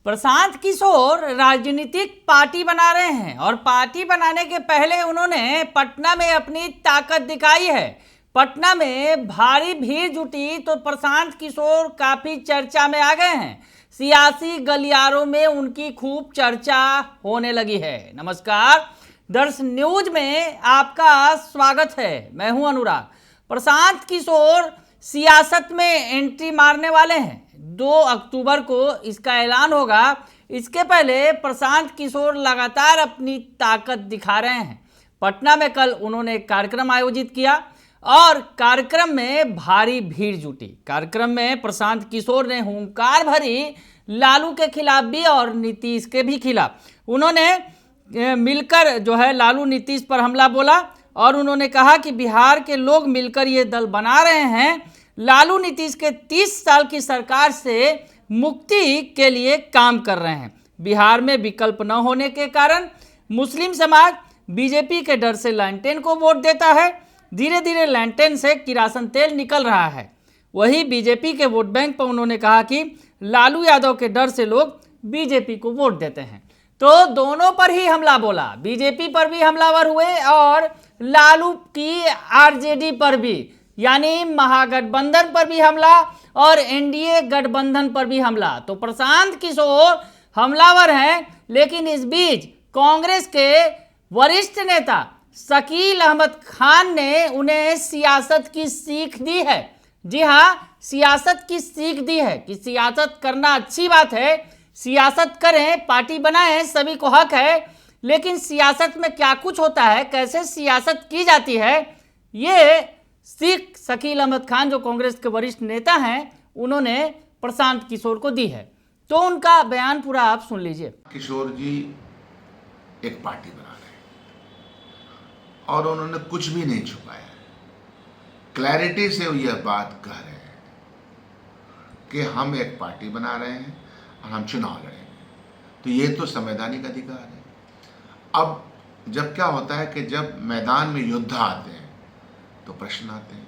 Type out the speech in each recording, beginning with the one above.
प्रशांत किशोर राजनीतिक पार्टी बना रहे हैं और पार्टी बनाने के पहले उन्होंने पटना में अपनी ताकत दिखाई है। पटना में भारी भीड़ जुटी तो प्रशांत किशोर काफी चर्चा में आ गए हैं। सियासी गलियारों में उनकी खूब चर्चा होने लगी है। नमस्कार, दर्श न्यूज में आपका स्वागत है। मैं हूं अनुराग। प्रशांत किशोर सियासत में एंट्री मारने वाले हैं। 2 अक्टूबर को इसका ऐलान होगा। इसके पहले प्रशांत किशोर लगातार अपनी ताकत दिखा रहे हैं। पटना में कल उन्होंने एक कार्यक्रम आयोजित किया और कार्यक्रम में भारी भीड़ जुटी। कार्यक्रम में प्रशांत किशोर ने हुंकार भरी लालू के खिलाफ भी और नीतीश के भी खिलाफ। उन्होंने मिलकर जो है लालू नीतीश पर हमला बोला और उन्होंने कहा कि बिहार के लोग मिलकर ये दल बना रहे हैं, लालू नीतीश के 30 साल की सरकार से मुक्ति के लिए काम कर रहे हैं। बिहार में विकल्प न होने के कारण मुस्लिम समाज बीजेपी के डर से लैंटेन को वोट देता है। धीरे धीरे लैंटेन से किरासन तेल निकल रहा है। वही बीजेपी के वोट बैंक पर उन्होंने कहा कि लालू यादव के डर से लोग बीजेपी को वोट देते हैं। तो दोनों पर ही हमला बोला, बीजेपी पर भी हमलावर हुए और लालू की आरजेडी पर भी, यानी महागठबंधन पर भी हमला और एनडीए गठबंधन पर भी हमला। तो प्रशांत किशोर हमलावर हैं, लेकिन इस बीच कांग्रेस के वरिष्ठ नेता शकील अहमद खान ने उन्हें सियासत की सीख दी है। जी हाँ, सियासत की सीख दी है कि सियासत करना अच्छी बात है, सियासत करें, पार्टी बनाएं, सभी को हक है, लेकिन सियासत में क्या कुछ होता है, कैसे सियासत की जाती है, ये सीख शकील अहमद खान जो कांग्रेस के वरिष्ठ नेता हैं उन्होंने प्रशांत किशोर को दी है। तो उनका बयान पूरा आप सुन लीजिए। किशोर जी एक पार्टी बना रहे हैं और उन्होंने कुछ भी नहीं छुपाया है। क्लैरिटी से यह बात कह रहे हैं कि हम एक पार्टी बना रहे हैं और हम चुनाव लड़ेंगे। तो ये तो संवैधानिक अधिकार है। अब जब क्या होता है कि जब मैदान में युद्ध आते हैं तो प्रश्न आते हैं।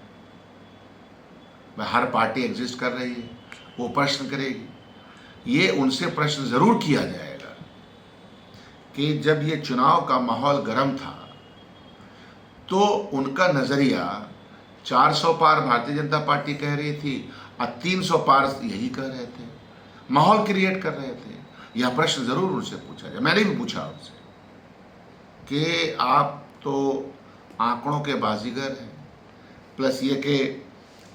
वह हर पार्टी एग्जिस्ट कर रही है, वो प्रश्न करेगी। ये उनसे प्रश्न जरूर किया जाएगा कि जब ये चुनाव का माहौल गर्म था तो उनका नजरिया 400 पार भारतीय जनता पार्टी कह रही थी और 300 पार यही कह रहे थे, माहौल क्रिएट कर रहे थे। यह प्रश्न जरूर उनसे पूछा जाए। मैंने भी पूछा उनसे कि आप तो आंकड़ों के बाजीगर हैं, प्लस ये कि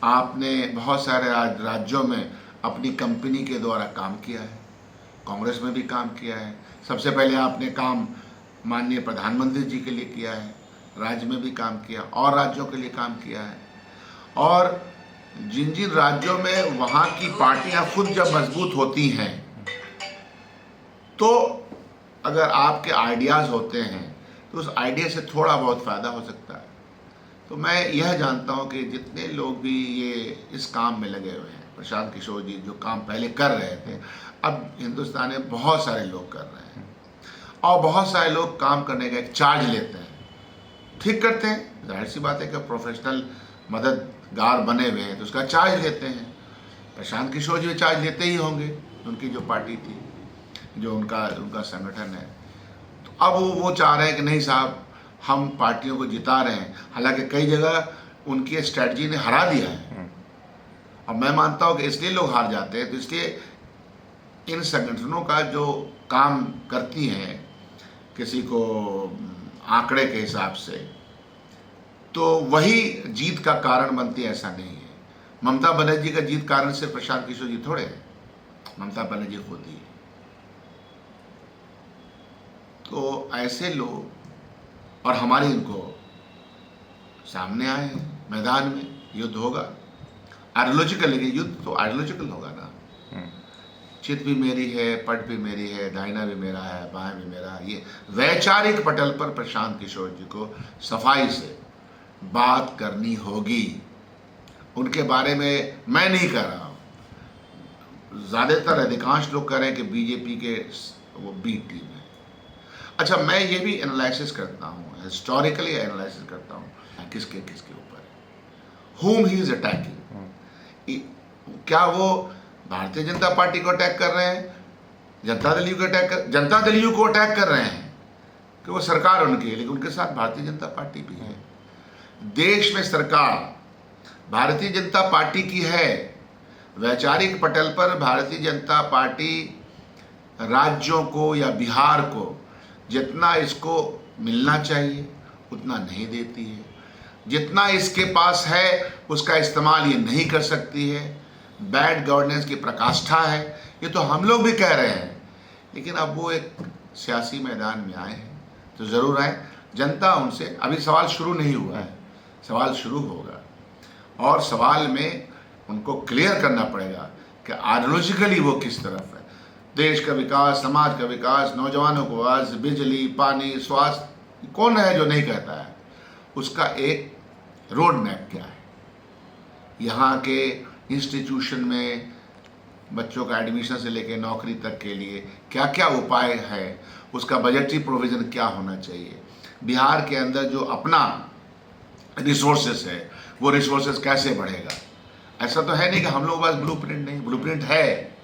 आपने बहुत सारे राज्यों में अपनी कंपनी के द्वारा काम किया है, कांग्रेस में भी काम किया है। सबसे पहले आपने काम माननीय प्रधानमंत्री जी के लिए किया है, राज्य में भी काम किया और राज्यों के लिए काम किया है। और जिन जिन राज्यों में वहाँ की पार्टियाँ खुद जब मजबूत होती हैं तो अगर आपके आइडियाज़ होते हैं तो उस आइडिया से थोड़ा बहुत फ़ायदा हो सकता है। तो मैं यह जानता हूं कि जितने लोग भी ये इस काम में लगे हुए हैं, प्रशांत किशोर जी जो काम पहले कर रहे थे, अब हिंदुस्तान में बहुत सारे लोग कर रहे हैं और बहुत सारे लोग काम करने का एक चार्ज लेते हैं। ठीक करते हैं, जाहिर सी बात है कि प्रोफेशनल मददगार बने हुए हैं तो उसका चार्ज लेते हैं। प्रशांत किशोर जी चार्ज लेते ही होंगे, उनकी जो पार्टी थी, जो उनका संगठन है। तो अब वो चाह रहे हैं कि नहीं साहब, हम पार्टियों को जिता रहे हैं। हालांकि कई जगह उनकी स्ट्रेटजी ने हरा दिया है और मैं मानता हूं कि इसलिए लोग हार जाते हैं। तो इसलिए इन संगठनों का जो काम करती हैं किसी को आंकड़े के हिसाब से, तो वही जीत का कारण बनती है, ऐसा नहीं है। ममता बनर्जी का जीत कारण से प्रशांत किशोर जी थोड़े हैं, ममता बनर्जी खुद ही है। तो ऐसे लोग और हमारे इनको सामने आए हैं, मैदान में युद्ध होगा। आइडियोलॉजिकल, लेकिन युद्ध तो आइडियोलॉजिकल होगा ना। चित भी मेरी है, पट भी मेरी है, दाहिना भी मेरा है, बाएं भी मेरा। ये वैचारिक पटल पर प्रशांत किशोर जी को सफाई से बात करनी होगी। उनके बारे में मैं नहीं कह रहा हूँ, ज़्यादातर अधिकांश लोग कह रहे हैं कि बीजेपी के वो बी टीम है। अच्छा, मैं ये भी एनालिसिस करता हूँ, हिस्टोरिकली एनालिसिस करता हूँ किसके ऊपर है, whom he is attacking। क्या वो भारतीय जनता पार्टी को अटैक कर रहे हैं जनता दल यू को अटैक कर रहे हैं कि वो सरकार उनकी है, लेकिन उनके साथ भारतीय जनता पार्टी भी है। देश में सरकार भारतीय जनता पार्टी की है। वैचारिक पटल पर भारतीय जनता पार्टी राज्यों को या बिहार को जितना इसको मिलना चाहिए उतना नहीं देती है। जितना इसके पास है उसका इस्तेमाल ये नहीं कर सकती है। बैड गवर्नेंस की प्रकाष्ठा है, ये तो हम लोग भी कह रहे हैं। लेकिन अब वो एक सियासी मैदान में आए हैं तो ज़रूर आए। जनता उनसे, अभी सवाल शुरू नहीं हुआ है, सवाल शुरू होगा और सवाल में उनको क्लियर करना पड़ेगा कि आइडियोलॉजिकली वो किस तरफ है। देश का विकास, समाज का विकास, नौजवानों को आज बिजली, पानी, स्वास्थ्य, कौन है जो नहीं कहता है? उसका एक रोड मैप क्या है? यहाँ के इंस्टीट्यूशन में बच्चों का एडमिशन से लेकर नौकरी तक के लिए क्या क्या उपाय है? उसका बजटरी प्रोविज़न क्या होना चाहिए? बिहार के अंदर जो अपना रिसोर्सेस है वो रिसोर्सेस कैसे बढ़ेगा? ऐसा तो है नहीं कि हम लोग पास ब्लूप्रिंट नहीं, ब्लूप्रिंट है।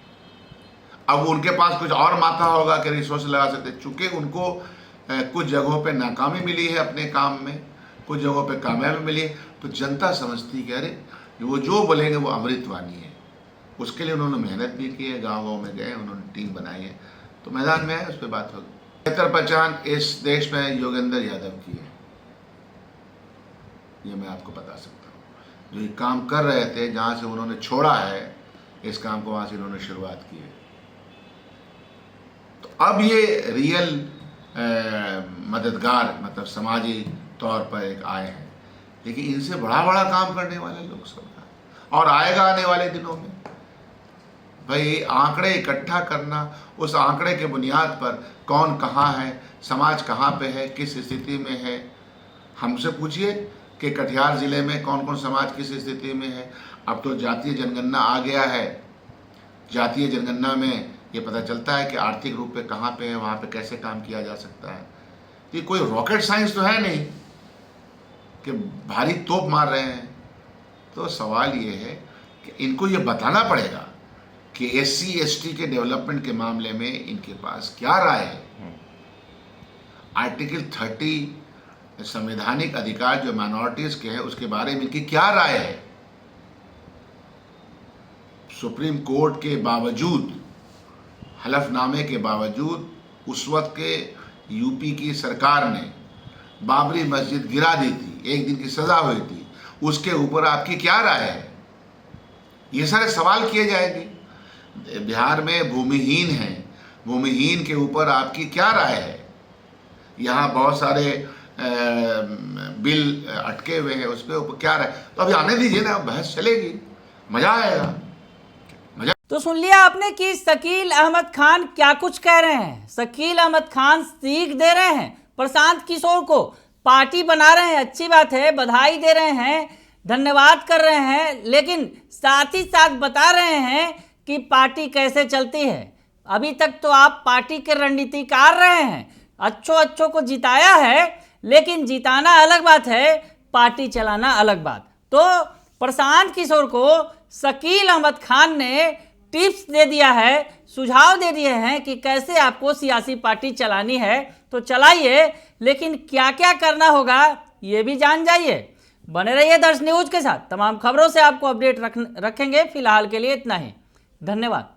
अब उनके पास कुछ और माथा होगा कि रिसोर्स लगा सकते, चूँकि उनको कुछ जगहों पे नाकामी मिली है अपने काम में, कुछ जगहों पे कामयाबी मिली है, तो जनता समझती कि अरे वो जो बोलेंगे वो अमृतवाणी है। उसके लिए उन्होंने मेहनत भी की है, गाँव में गए, उन्होंने टीम बनाई है, तो मैदान में है, उस पर बात होगी। बेहतर पहचान इस देश में योगेंद्र यादव की है, ये मैं आपको बता सकता हूँ। जो ये काम कर रहे थे, जहाँ से उन्होंने छोड़ा है इस काम को, वहाँ से इन्होंने शुरुआत की है। तो अब ये रियल मददगार, मतलब समाजी तौर पर एक आए हैं, लेकिन इनसे बड़ा बड़ा काम करने वाले लोग सब हैं और आएगा आने वाले दिनों में। भाई आंकड़े इकट्ठा करना, उस आंकड़े के बुनियाद पर कौन कहाँ है, समाज कहाँ पे है, किस स्थिति में है। हमसे पूछिए कि कटिहार ज़िले में कौन कौन समाज किस स्थिति में है। अब तो जातीय जनगणना आ गया है, जातीय जनगणना में ये पता चलता है कि आर्थिक रूप पे कहाँ पे है, वहाँ पे कैसे काम किया जा सकता है। ये कोई रॉकेट साइंस तो है नहीं कि भारी तोप मार रहे हैं। तो सवाल ये है कि इनको ये बताना पड़ेगा कि SC ST के डेवलपमेंट के मामले में इनके पास क्या राय है। आर्टिकल 30 संवैधानिक अधिकार जो माइनॉरिटीज़ के हैं उसके बारे में इनकी क्या राय है। सुप्रीम कोर्ट के बावजूद, हलफनामे के बावजूद, उस वक्त के यूपी की सरकार ने बाबरी मस्जिद गिरा दी थी, 1 दिन की सज़ा हुई थी, उसके ऊपर आपकी क्या राय है? ये सारे सवाल किए जाएंगे। बिहार में भूमिहीन हैं, भूमिहीन के ऊपर आपकी क्या राय है? यहाँ बहुत सारे बिल अटके हुए हैं, उस पर क्या राय? तो अभी आने दीजिए ना, बहस चलेगी, मज़ा आएगा। तो सुन लिया आपने कि शकील अहमद खान क्या कुछ कह रहे हैं। शकील अहमद खान सीख दे रहे हैं प्रशांत किशोर को, पार्टी बना रहे हैं, अच्छी बात है, बधाई दे रहे हैं, धन्यवाद कर रहे हैं, लेकिन साथ ही साथ बता रहे हैं कि पार्टी कैसे चलती है। अभी तक तो आप पार्टी के रणनीतिकार रहे हैं, अच्छों को जिताया है, लेकिन जिताना अलग बात है, पार्टी चलाना अलग बात। तो प्रशांत किशोर को शकील अहमद खान ने टिप्स दे दिया है, सुझाव दे दिए हैं कि कैसे आपको सियासी पार्टी चलानी है। तो चलाइए, लेकिन क्या क्या करना होगा ये भी जान जाइए। बने रहिए दर्श न्यूज के साथ, तमाम खबरों से आपको अपडेट रखेंगे। फिलहाल के लिए इतना ही, धन्यवाद।